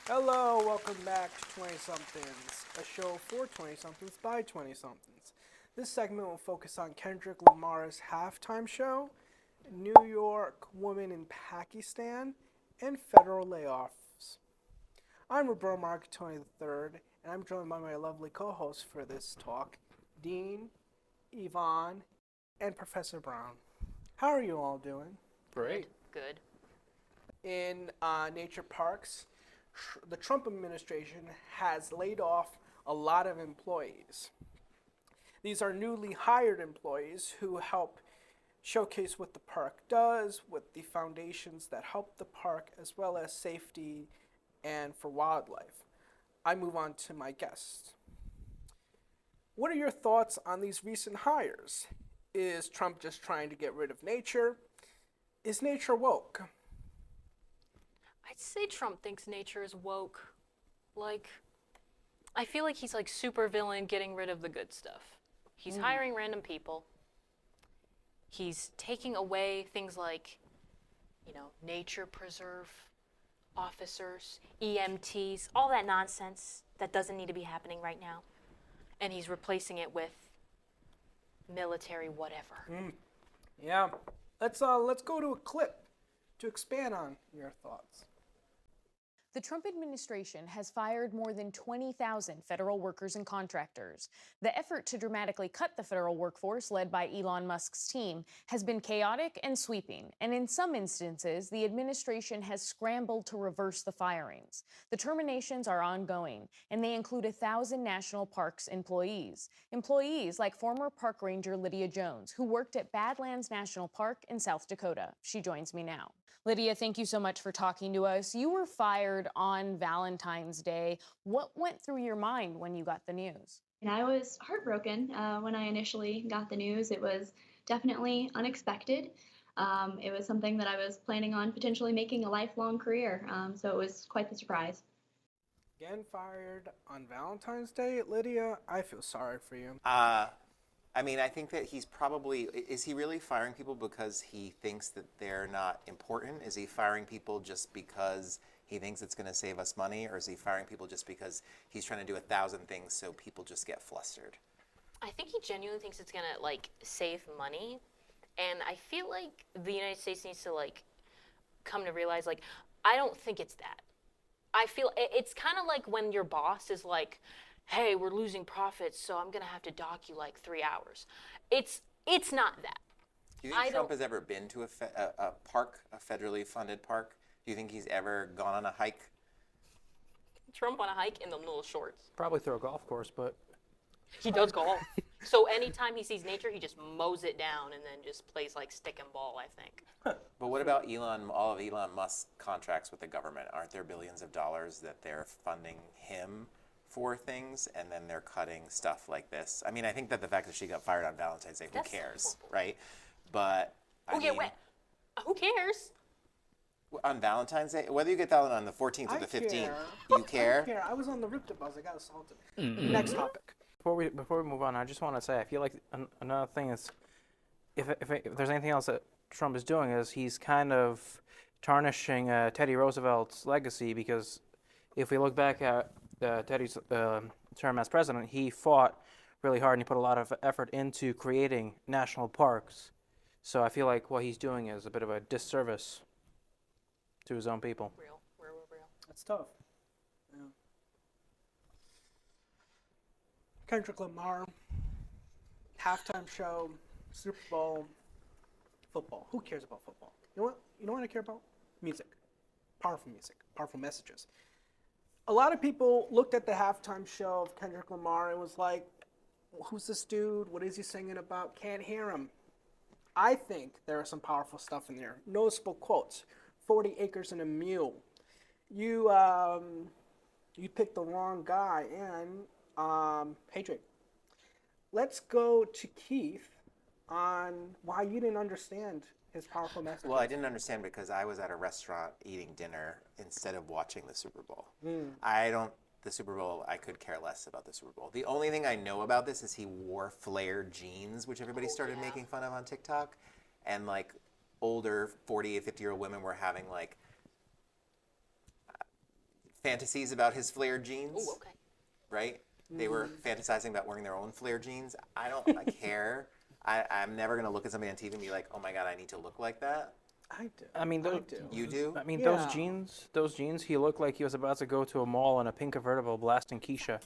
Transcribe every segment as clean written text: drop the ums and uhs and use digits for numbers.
Hello, welcome back to 20-somethings, a show for 20-somethings by 20-somethings. This segment will focus on Kendrick Lamar's halftime show, New York woman in Pakistan, and federal layoffs. I'm Roberto Marcatoni III, and I'm joined by my lovely co-hosts for this talk, Dean, Yvonne, and Professor Brown. How are you all doing? Great. Good. In nature parks, the Trump administration has laid off a lot of employees. These are newly hired employees who help showcase what the park does, with the foundations that help the park, as well as safety and for wildlife. I move on to my guests. What are your thoughts on these recent hires? Is Trump just trying to get rid of nature? Is nature woke? I'd say Trump thinks nature is woke. I feel like he's like super villain getting rid of the good stuff. He's hiring random people. He's taking away things like, nature preserve officers, EMTs, all that nonsense that doesn't need to be happening right now. And he's replacing it with military whatever. Yeah. Let's go to a clip to expand on your thoughts. The Trump administration has fired more than 20,000 federal workers and contractors. The effort to dramatically cut the federal workforce, led by Elon Musk's team, has been chaotic and sweeping, and in some instances, the administration has scrambled to reverse the firings. The terminations are ongoing, and they include 1,000 national parks employees. Employees like former park ranger Lydia Jones, who worked at Badlands National Park in South Dakota. She joins me now. Lydia, thank you so much for talking to us. You were fired on Valentine's Day. What went through your mind when you got the news? And I was heartbroken when I initially got the news. It was definitely unexpected. It was something that I was planning on potentially making a lifelong career, so it was quite the surprise. Again fired on Valentine's Day, Lydia. I feel sorry for you. I think that is he really firing people because he thinks that they're not important? Is he firing people just because he thinks it's going to save us money? Or is he firing people just because he's trying to do 1,000 things so people just get flustered? I think he genuinely thinks it's gonna save money, and I feel like the United States needs to come to realize I don't think it's that. I feel it's kind of like when your boss is like, hey, we're losing profits, so I'm gonna have to dock you 3 hours. It's not that. Do you think Trump has ever been to a park, a federally funded park? Do you think he's ever gone on a hike? Trump on a hike in the little shorts. Probably through a golf course, but He does golf. So anytime he sees nature, he just mows it down and then just plays stick and ball, I think. But what about all of Elon Musk's contracts with the government? Aren't there billions of dollars that they're funding him for things, and then they're cutting stuff like this? I think that the fact that she got fired on Valentine's Day, who cares, right? But who cares? On Valentine's Day, whether you get that on the 14th or the 15th, you care? I care. I was on the Ripta bus. I got assaulted. Next topic. before we move on, I just want to say I feel like another thing is if there's anything else that Trump is doing is he's kind of tarnishing Teddy Roosevelt's legacy, because if we look back at Teddy's term as president, he fought really hard and he put a lot of effort into creating national parks. So I feel like what he's doing is a bit of a disservice to his own people. Real. That's tough. Yeah. Kendrick Lamar, halftime show, Super Bowl, football. Who cares about football? You know what? You know what I care about? Music. Powerful music. Powerful messages. A lot of people looked at the halftime show of Kendrick Lamar and was like, who's this dude? What is he singing about? Can't hear him. I think there is some powerful stuff in there. Noticeable quotes. 40 acres and a mule. You picked the wrong guy. And, hey Drake, let's go to Keith on why you didn't understand his powerful message. Well, I didn't understand because I was at a restaurant eating dinner instead of watching the Super Bowl. The Super Bowl, I could care less about the Super Bowl. The only thing I know about this is he wore flared jeans, which everybody started making fun of on TikTok. And older 48, 50-year-old women were having fantasies about his flared jeans. Oh, okay. Right? They were fantasizing about wearing their own flared jeans. I don't care. I'm never going to look at somebody on TV and be like, oh my God, I need to look like that. I do. I mean, I do. You do? I mean, Yeah. those jeans, he looked like he was about to go to a mall in a pink convertible blasting Keisha.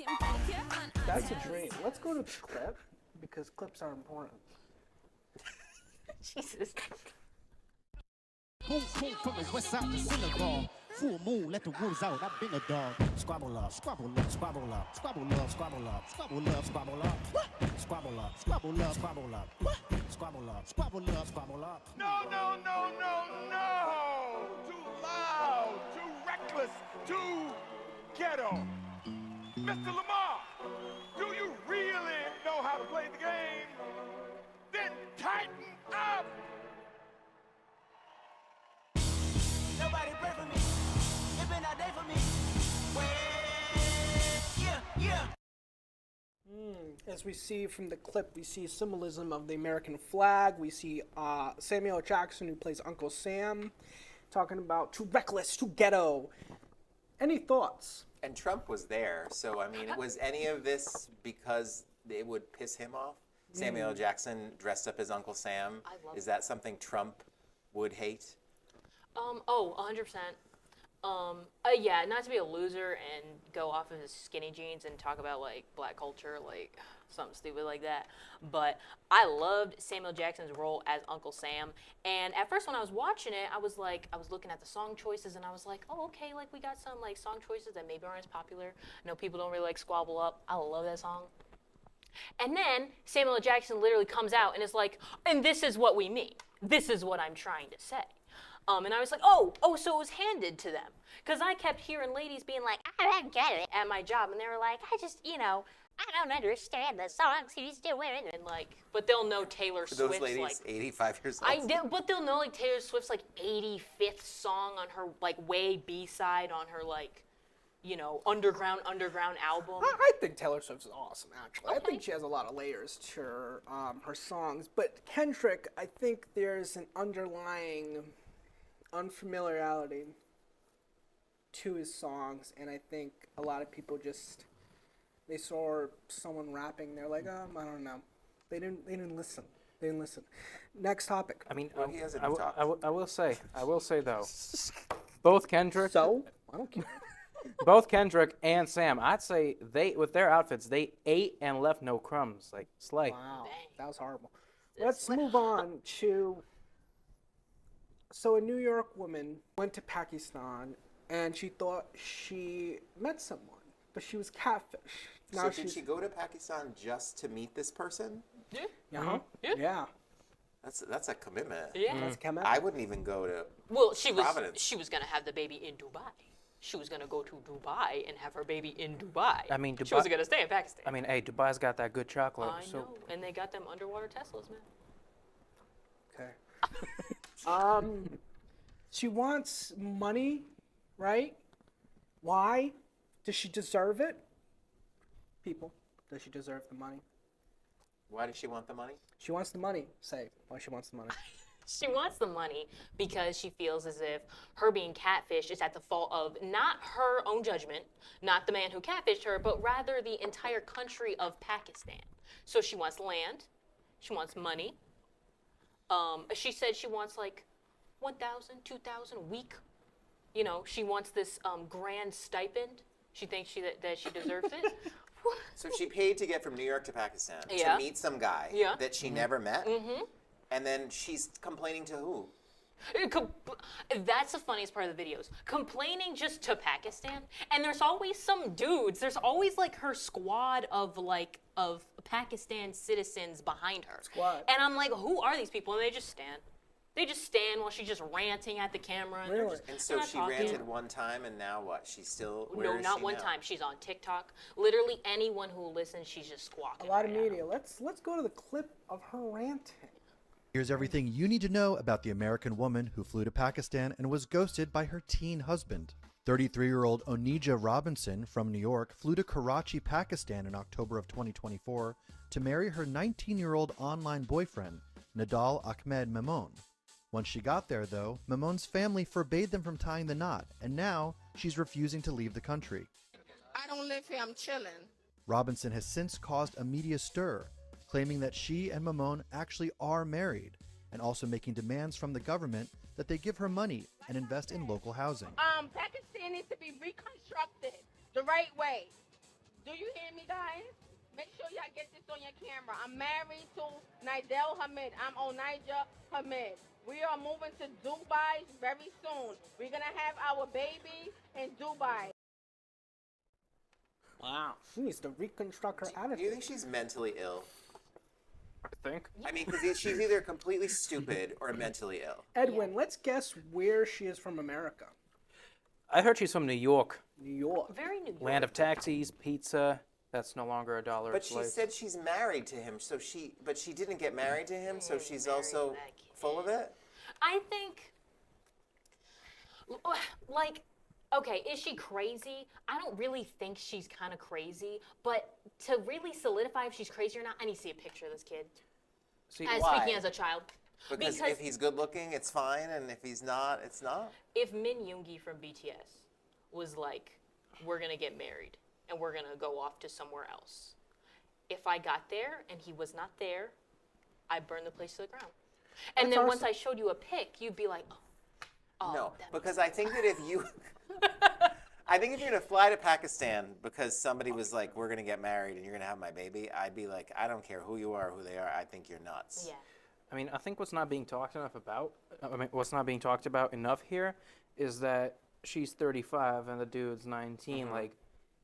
That's a dream. Let's go to the clip because clips are important. Jesus. Boom, boom, from the west side to Senegal. Full moon, let the wolves out. I've been a dog. Squabble up, squabble up, squabble up, squabble up, squabble up, squabble up, squabble up, squabble up, squabble up, squabble up, squabble up, squabble up, squabble up. No, no, no, no, no! Too loud, too reckless, too ghetto. Mr. Lamar, do you really know how to play the game? Then tighten up! Nobody pray for me. It been a day for me. Well, yeah. As we see from the clip, we see symbolism of the American flag. We see Samuel L. Jackson, who plays Uncle Sam, talking about too reckless, too ghetto. Any thoughts? And Trump was there. So, I mean, was any of this because it would piss him off? Samuel L. Jackson dressed up as Uncle Sam. I love Is that something Trump would hate? 100%. Yeah, not to be a loser and go off of his skinny jeans and talk about like black culture, like something stupid like that. But I loved Samuel Jackson's role as Uncle Sam. And at first when I was watching it, I was looking at the song choices and I was like, oh, okay, like we got some like song choices that maybe aren't as popular. I know people don't really like Squabble Up. I love that song. And then Samuel L. Jackson literally comes out and is like, and this is what we mean. This is what I'm trying to say. And I was like, oh, so it was handed to them. Because I kept hearing ladies being like, I don't get it at my job. And they were like, I just, I don't understand the songs he's doing. And like, but they'll know Taylor For those Swift's ladies, like, 85 years old. I did, but they'll know like Taylor Swift's like 85th song on her like way B-side on her like, underground album. I think Taylor Swift's awesome, actually. I Okay. think she has a lot of layers to her songs. But Kendrick, I think there's an underlying unfamiliarity to his songs, and I think a lot of people they saw someone rapping, they're like, I don't know. They didn't listen. They didn't listen. Next topic. I mean, Well, he hasn't I talked. will say though, both Kendrick, So I don't care. both Kendrick and Sam, I'd say with their outfits, they ate and left no crumbs. Like slay. Wow, that was horrible. Let's move on to. So a New York woman went to Pakistan, and she thought she met someone, but she was catfish. Now So did she go to Pakistan just to meet this person? Yeah. Yeah. Yeah. That's a commitment. Yeah. Let's come I wouldn't even go to. Well, she Providence. was gonna have the baby in Dubai. She was gonna go to Dubai and have her baby in Dubai. I mean, she Dubai- wasn't gonna stay in Pakistan. I mean, hey, Dubai's got that good chocolate. I know, and they got them underwater Teslas, man. Okay. She wants money, right? Why? Does she deserve it? People, does she deserve the money? Why does she want the money? She wants the money. Say why she wants the money. She wants the money because she feels as if her being catfished is at the fault of not her own judgment, not the man who catfished her, but rather the entire country of Pakistan. So she wants land, she wants money. She said she wants like 1,000, 2,000 a week. She wants this grand stipend. She thinks that she deserves it. So she paid to get from New York to Pakistan Yeah. to meet some guy Yeah. that she never met. Mm-hmm. And then she's complaining to who? That's the funniest part of the videos. Complaining just to Pakistan, and there's always some dudes. There's always like her squad of Pakistan citizens behind her. Squad. And I'm like, who are these people? And they just stand. They just stand while she's just ranting at the camera. And they're Really? just, And they're so not she talking. ranted one time, and now what? She's still. Where No, is not she one now? time. She's on TikTok. Literally anyone who listens, she's just A squawking. lot of right at media. Let's go to the clip of her ranting. Here's everything you need to know about the American woman who flew to Pakistan and was ghosted by her teen husband. 33-year-old Onija Robinson from New York flew to Karachi, Pakistan in October of 2024 to marry her 19-year-old online boyfriend, Nadal Ahmed Memon. Once she got there, though, Mamon's family forbade them from tying the knot, and now she's refusing to leave the country. I don't live here, I'm chilling. Robinson has since caused a media stir, claiming that she and Mamon actually are married, and also making demands from the government that they give her money and invest in local housing. Pakistan needs to be reconstructed the right way. Do you hear me, guys? Make sure y'all get this on your camera. I'm married to Nidel Hamid. I'm Onaija Hamid. We are moving to Dubai very soon. We're going to have our baby in Dubai. Wow. She needs to reconstruct her Do you attitude. think she's mentally ill? I think. I mean, because she's either completely stupid or mentally ill. Edwin, let's guess where she is from America. I heard she's from New York. New York. Very New York. Land of taxis, pizza. That's no longer $1. But she said she's married to him, but she didn't get married to him, so she's also full of it? I think, like, okay, is she crazy? I don't really think she's kind of crazy, but to really solidify if she's crazy or not, I need to see a picture of this kid. See, Speaking as a child. Because if he's good looking, it's fine, and if he's not, it's not? If Min Yoongi from BTS was like, we're going to get married, and we're going to go off to somewhere else. If I got there and he was not there, I'd burn the place to the ground. And then once I showed you a pic, you'd be like, oh. No, because I think that if you... I think if you're going to fly to Pakistan because somebody was like, we're going to get married and you're going to have my baby, I'd be like, I don't care who you are, who they are, I think you're nuts. Yeah. I mean, I think what's not being talked about enough here is that she's 35 and the dude's 19. Mm-hmm. Like,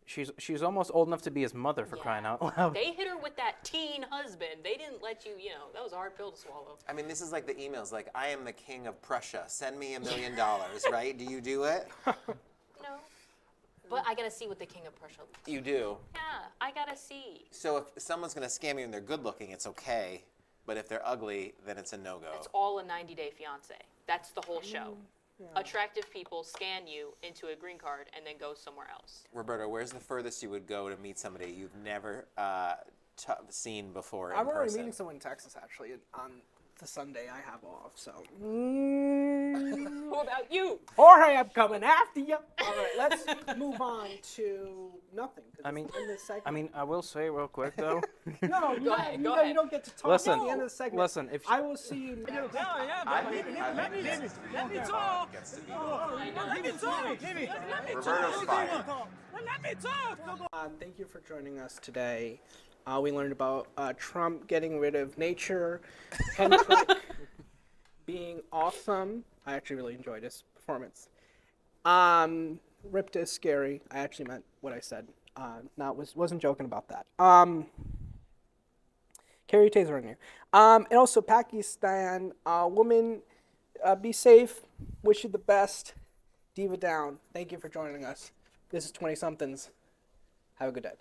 she's almost old enough to be his mother, for crying out loud. They hit her with that teen husband. They didn't let you, that was a hard pill to swallow. I mean, this is like the emails, like, I am the king of Prussia. Send me $1 million, right? Do you do it? No. But I gotta see what the king of Prussia looks like. You do. Yeah, I gotta see. So if someone's going to scam you and they're good looking, it's okay. But if they're ugly, then it's a no-go. It's all a 90-day fiance. That's the whole show. Attractive people scan you into a green card and then go somewhere else. Roberto, where's the furthest you would go to meet somebody you've never seen before in I'm already person? meeting someone in Texas, actually, on the Sunday I have off, so. Who about you? Jorge, I'm coming after you. All right, let's move on to nothing. I mean, in this segment. I mean, I will say real quick, though. No, you ahead. don't get to talk Listen, at the end of the segment. listen, if I will see you. Let me talk. Roberto's fine. Thank you for joining us today. We learned about Trump getting rid of nature, Kendrick being awesome. I actually really enjoyed his performance. Ripped is scary. I actually meant what I said. Wasn't joking about that. Carry Taser in here. And also Pakistan, woman, be safe. Wish you the best. Diva down. Thank you for joining us. This is 20 Somethings. Have a good day.